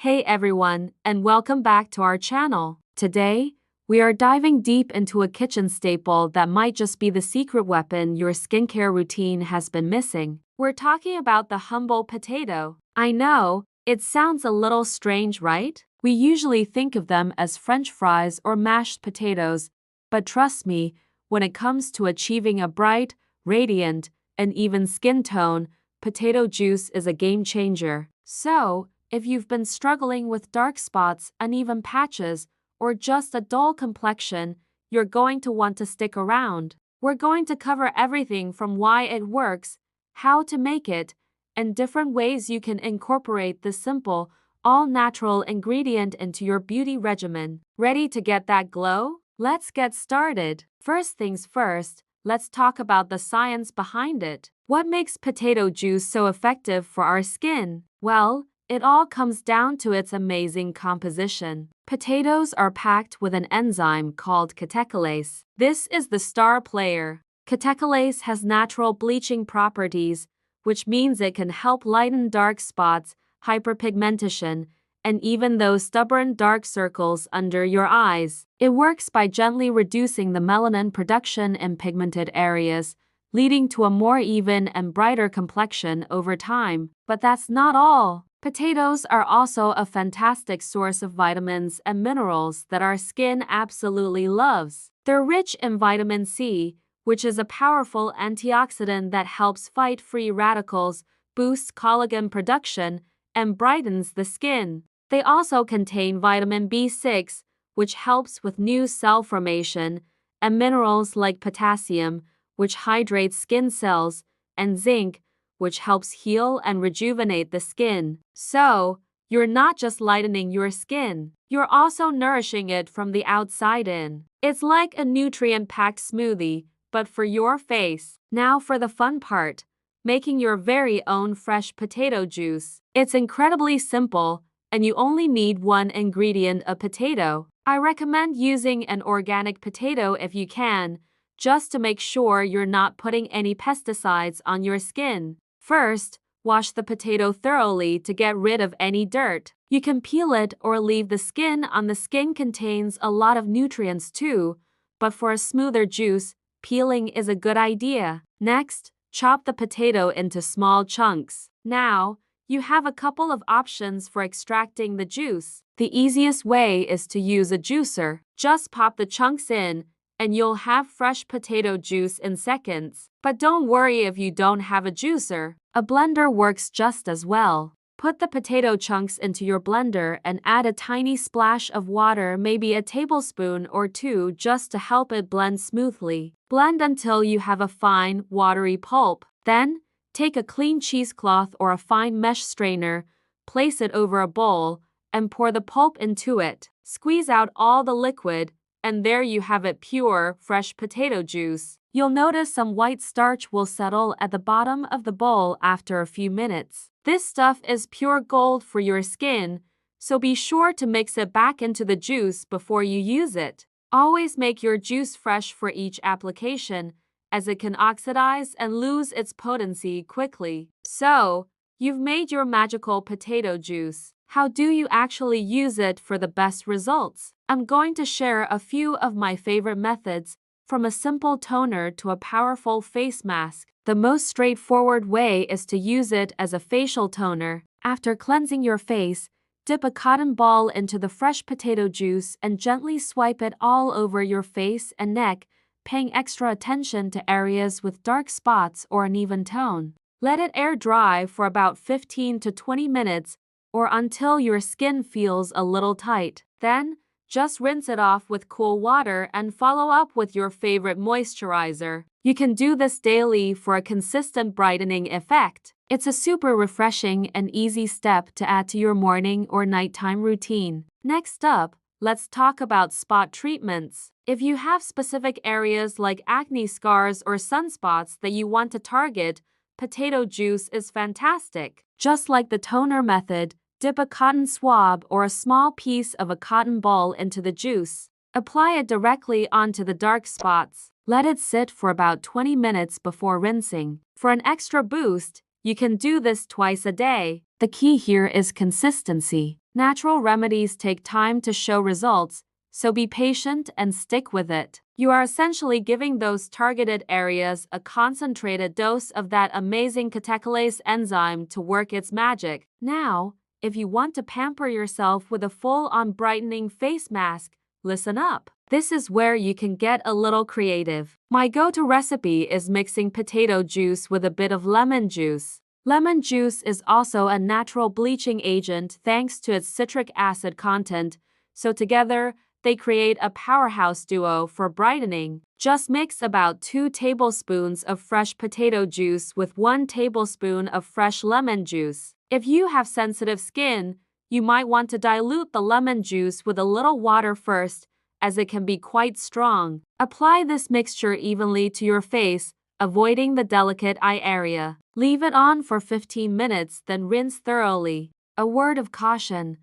Hey everyone, and welcome back to our channel. Today, we are diving deep into a kitchen staple that might just be the secret weapon your skincare routine has been missing. We're talking about the humble potato. I know, it sounds a little strange, right? We usually think of them as French fries or mashed potatoes, but trust me, when it comes to achieving a bright, radiant, and even skin tone, potato juice is a game changer. So, if you've been struggling with dark spots, uneven patches, or just a dull complexion, you're going to want to stick around. We're going to cover everything from why it works, how to make it, and different ways you can incorporate this simple, all-natural ingredient into your beauty regimen. Ready to get that glow? Let's get started. First things first, let's talk about the science behind it. What makes potato juice so effective for our skin? Well, it all comes down to its amazing composition. Potatoes are packed with an enzyme called catecholase. This is the star player. Catecholase has natural bleaching properties, which means it can help lighten dark spots, hyperpigmentation, and even those stubborn dark circles under your eyes. It works by gently reducing the melanin production in pigmented areas, leading to a more even and brighter complexion over time. But that's not all. Potatoes are also a fantastic source of vitamins and minerals that our skin absolutely loves. They're rich in vitamin C, which is a powerful antioxidant that helps fight free radicals, boosts collagen production, and brightens the skin. They also contain vitamin B6, which helps with new cell formation, and minerals like potassium, which hydrates skin cells, and zinc, which helps heal and rejuvenate the skin. So, you're not just lightening your skin, you're also nourishing it from the outside in. It's like a nutrient-packed smoothie, but for your face. Now for the fun part, making your very own fresh potato juice. It's incredibly simple, and you only need one ingredient, a potato. I recommend using an organic potato if you can, just to make sure you're not putting any pesticides on your skin. First, wash the potato thoroughly to get rid of any dirt. You can peel it or leave the skin on. The skin contains a lot of nutrients too, but for a smoother juice, peeling is a good idea. Next, chop the potato into small chunks. Now, you have a couple of options for extracting the juice. The easiest way is to use a juicer. Just pop the chunks in, and you'll have fresh potato juice in seconds. But don't worry if you don't have a juicer. A blender works just as well. Put the potato chunks into your blender and add a tiny splash of water, maybe a tablespoon or two, just to help it blend smoothly. Blend until you have a fine, watery pulp. Then, take a clean cheesecloth or a fine mesh strainer, place it over a bowl, and pour the pulp into it. Squeeze out all the liquid, and there you have it, pure, fresh potato juice. You'll notice some white starch will settle at the bottom of the bowl after a few minutes. This stuff is pure gold for your skin, so be sure to mix it back into the juice before you use it. Always make your juice fresh for each application, as it can oxidize and lose its potency quickly. So, you've made your magical potato juice. How do you actually use it for the best results? I'm going to share a few of my favorite methods, from a simple toner to a powerful face mask. The most straightforward way is to use it as a facial toner. After cleansing your face, dip a cotton ball into the fresh potato juice and gently swipe it all over your face and neck, paying extra attention to areas with dark spots or uneven tone. Let it air dry for about 15 to 20 minutes or until your skin feels a little tight. Then, just rinse it off with cool water and follow up with your favorite moisturizer. You can do this daily for a consistent brightening effect. It's a super refreshing and easy step to add to your morning or nighttime routine. Next up, let's talk about spot treatments. If you have specific areas like acne scars or sunspots that you want to target, potato juice is fantastic. Just like the toner method, dip a cotton swab or a small piece of a cotton ball into the juice. Apply it directly onto the dark spots. Let it sit for about 20 minutes before rinsing. For an extra boost, you can do this twice a day. The key here is consistency. Natural remedies take time to show results, so be patient and stick with it. You are essentially giving those targeted areas a concentrated dose of that amazing catecholase enzyme to work its magic. Now, if you want to pamper yourself with a full-on brightening face mask, listen up. This is where you can get a little creative. My go-to recipe is mixing potato juice with a bit of lemon juice. Lemon juice is also a natural bleaching agent thanks to its citric acid content, so together, they create a powerhouse duo for brightening. Just mix about 2 tablespoons of fresh potato juice with 1 tablespoon of fresh lemon juice. If you have sensitive skin, you might want to dilute the lemon juice with a little water first, as it can be quite strong. Apply this mixture evenly to your face, avoiding the delicate eye area. Leave it on for 15 minutes, then rinse thoroughly. A word of caution: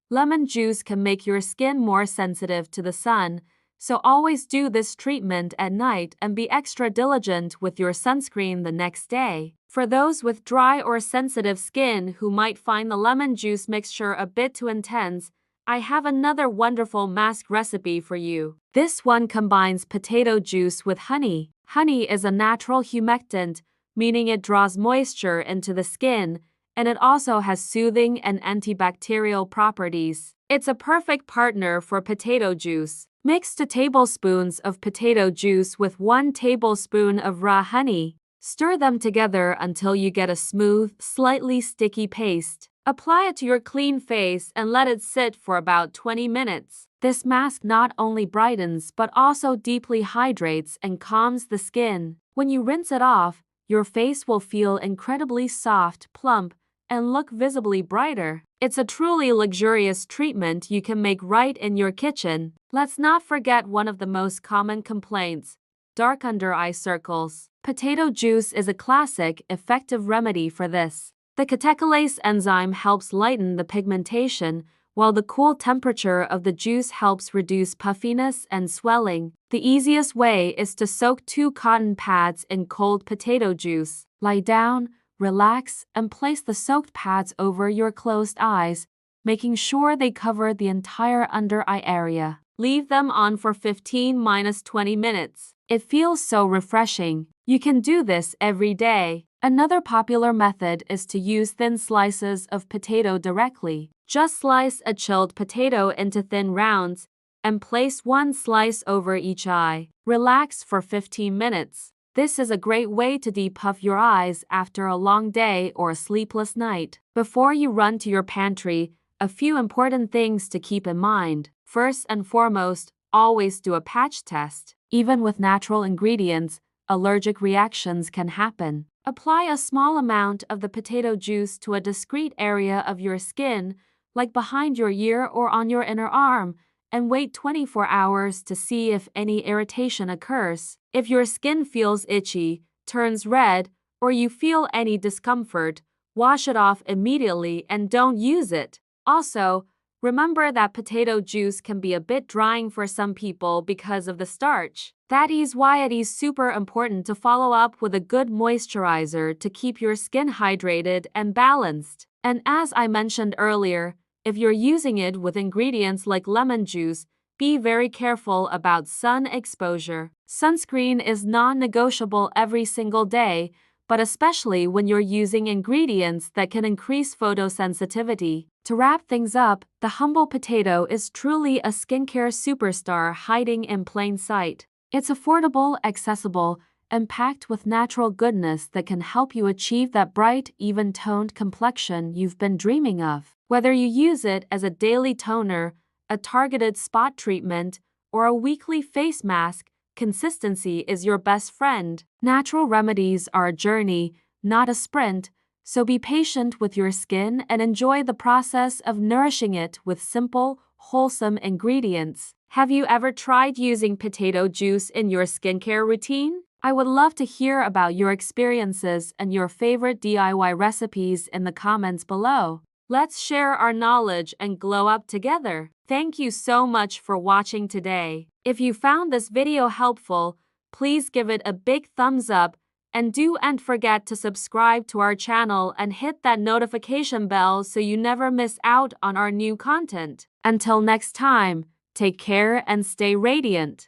lemon juice can make your skin more sensitive to the sun, so always do this treatment at night and be extra diligent with your sunscreen the next day. For those with dry or sensitive skin who might find the lemon juice mixture a bit too intense, I have another wonderful mask recipe for you. This one combines potato juice with honey. Honey is a natural humectant, meaning it draws moisture into the skin, and it also has soothing and antibacterial properties. It's a perfect partner for potato juice. Mix 2 tablespoons of potato juice with 1 tablespoon of raw honey. Stir them together until you get a smooth, slightly sticky paste. Apply it to your clean face and let it sit for about 20 minutes. This mask not only brightens but also deeply hydrates and calms the skin. When you rinse it off, your face will feel incredibly soft, plump, and look visibly brighter. It's a truly luxurious treatment you can make right in your kitchen. Let's not forget one of the most common complaints: dark under eye circles. Potato juice is a classic, effective remedy for this. The catecholase enzyme helps lighten the pigmentation, while the cool temperature of the juice helps reduce puffiness and swelling. The easiest way is to soak 2 cotton pads in cold potato juice. Lie down, relax, and place the soaked pads over your closed eyes, making sure they cover the entire under eye area. Leave them on for 15–20 minutes. It feels so refreshing. You can do this every day. Another popular method is to use thin slices of potato directly. Just slice a chilled potato into thin rounds and place 1 slice over each eye. Relax for 15 minutes. This is a great way to depuff your eyes after a long day or a sleepless night. Before you run to your pantry, a few important things to keep in mind. First and foremost, always do a patch test. Even with natural ingredients, allergic reactions can happen. Apply a small amount of the potato juice to a discrete area of your skin, like behind your ear or on your inner arm, and wait 24 hours to see if any irritation occurs. If your skin feels itchy, turns red, or you feel any discomfort, wash it off immediately and don't use it. Also, remember that potato juice can be a bit drying for some people because of the starch. That is why it is super important to follow up with a good moisturizer to keep your skin hydrated and balanced. And as I mentioned earlier, if you're using it with ingredients like lemon juice, be very careful about sun exposure. Sunscreen is non-negotiable every single day, but especially when you're using ingredients that can increase photosensitivity. To wrap things up, the humble potato is truly a skincare superstar hiding in plain sight. It's affordable, accessible, and packed with natural goodness that can help you achieve that bright, even-toned complexion you've been dreaming of. Whether you use it as a daily toner, a targeted spot treatment, or a weekly face mask, consistency is your best friend. Natural remedies are a journey, not a sprint, so be patient with your skin and enjoy the process of nourishing it with simple, wholesome ingredients. Have you ever tried using potato juice in your skincare routine? I would love to hear about your experiences and your favorite DIY recipes in the comments below. Let's share our knowledge and glow up together. Thank you so much for watching today. If you found this video helpful, please give it a big thumbs up And don't forget to subscribe to our channel and hit that notification bell so you never miss out on our new content. Until next time, take care and stay radiant.